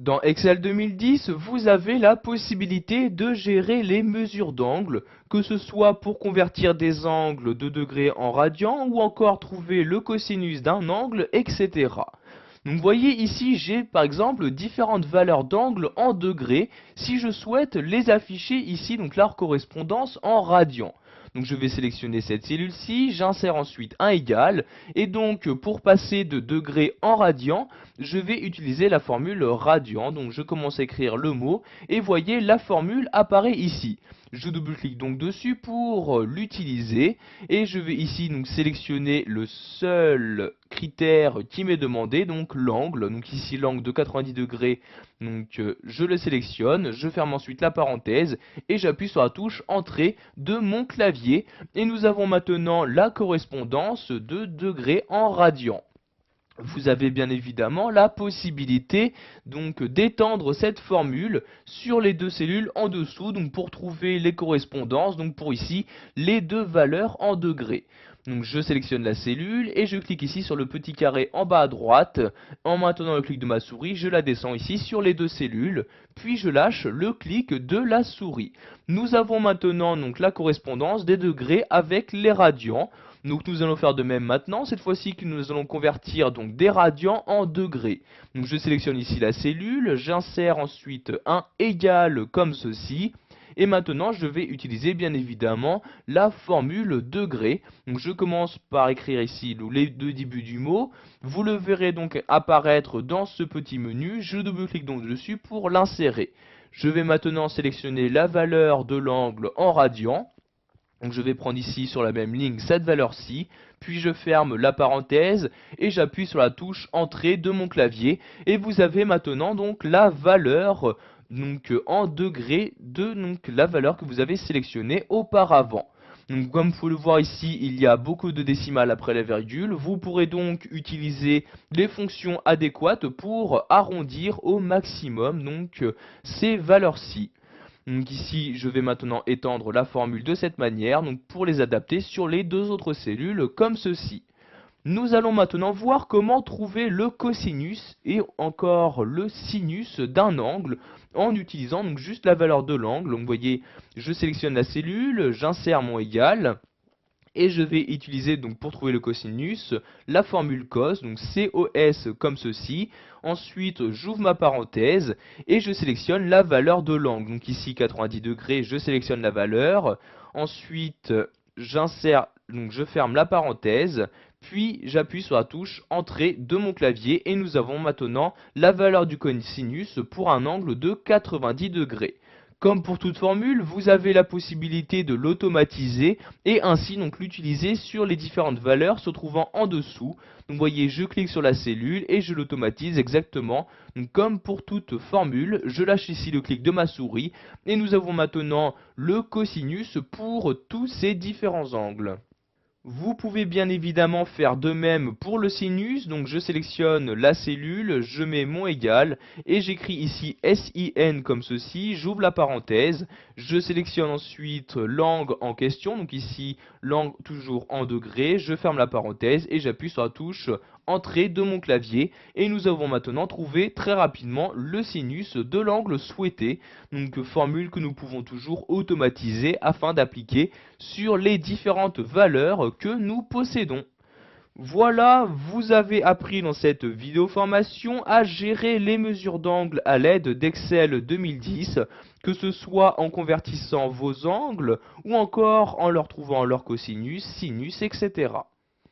Dans Excel 2010, vous avez la possibilité de gérer les mesures d'angle, que ce soit pour convertir des angles de degrés en radians ou encore trouver le cosinus d'un angle, etc. Donc vous voyez ici, j'ai par exemple différentes valeurs d'angle en degrés si je souhaite les afficher ici, donc leur correspondance en radians. Donc je vais sélectionner cette cellule-ci, j'insère ensuite un égal, et donc pour passer de degrés en radians, je vais utiliser la formule radian. Donc je commence à écrire le mot, et voyez la formule apparaît ici. Je double-clique donc dessus pour l'utiliser, et je vais ici donc sélectionner le seul critère qui m'est demandé, donc l'angle. Donc ici l'angle de 90 degrés, donc je le sélectionne, je ferme ensuite la parenthèse et j'appuie sur la touche entrée de mon clavier et nous avons maintenant la correspondance de degrés en radians. Vous avez bien évidemment la possibilité donc d'étendre cette formule sur les deux cellules en dessous, donc pour trouver les correspondances, donc pour ici les deux valeurs en degrés. Donc je sélectionne la cellule et je clique ici sur le petit carré en bas à droite. En maintenant le clic de ma souris, je la descends ici sur les deux cellules, puis je lâche le clic de la souris. Nous avons maintenant donc la correspondance des degrés avec les radians. Donc nous allons faire de même maintenant, cette fois-ci que nous allons convertir donc des radians en degrés. Donc je sélectionne ici la cellule, j'insère ensuite un égal comme ceci. Et maintenant je vais utiliser bien évidemment la formule degré. Donc je commence par écrire ici les deux débuts du mot. Vous le verrez donc apparaître dans ce petit menu. Je double-clique donc dessus pour l'insérer. Je vais maintenant sélectionner la valeur de l'angle en radians. Donc je vais prendre ici sur la même ligne cette valeur-ci, puis je ferme la parenthèse et j'appuie sur la touche entrée de mon clavier et vous avez maintenant donc la valeur donc en degrés de donc la valeur que vous avez sélectionnée auparavant. Donc comme vous pouvez le voir ici, il y a beaucoup de décimales après la virgule. Vous pourrez donc utiliser les fonctions adéquates pour arrondir au maximum donc ces valeurs-ci. Donc ici, je vais maintenant étendre la formule de cette manière, donc pour les adapter sur les deux autres cellules comme ceci. Nous allons maintenant voir comment trouver le cosinus et encore le sinus d'un angle en utilisant donc juste la valeur de l'angle. Donc vous voyez, je sélectionne la cellule, j'insère mon égal. Et je vais utiliser donc pour trouver le cosinus la formule cos, donc COS comme ceci. Ensuite j'ouvre ma parenthèse et je sélectionne la valeur de l'angle. Donc ici 90 degrés, je sélectionne la valeur. Ensuite j'insère, donc je ferme la parenthèse. Puis j'appuie sur la touche entrée de mon clavier et nous avons maintenant la valeur du cosinus pour un angle de 90 degrés. Comme pour toute formule, vous avez la possibilité de l'automatiser et ainsi donc l'utiliser sur les différentes valeurs se trouvant en dessous. Donc vous voyez, je clique sur la cellule et je l'automatise exactement. Donc comme pour toute formule, je lâche ici le clic de ma souris et nous avons maintenant le cosinus pour tous ces différents angles. Vous pouvez bien évidemment faire de même pour le sinus, donc je sélectionne la cellule, je mets mon égal et j'écris ici SIN comme ceci, j'ouvre la parenthèse, je sélectionne ensuite l'angle en question, donc ici l'angle toujours en degrés, je ferme la parenthèse et j'appuie sur la touche entrée de mon clavier et nous avons maintenant trouvé très rapidement le sinus de l'angle souhaité, donc formule que nous pouvons toujours automatiser afin d'appliquer sur les différentes valeurs que nous possédons. Voilà, vous avez appris dans cette vidéo formation à gérer les mesures d'angle à l'aide d'Excel 2010, que ce soit en convertissant vos angles ou encore en leur trouvant leur cosinus, sinus, etc.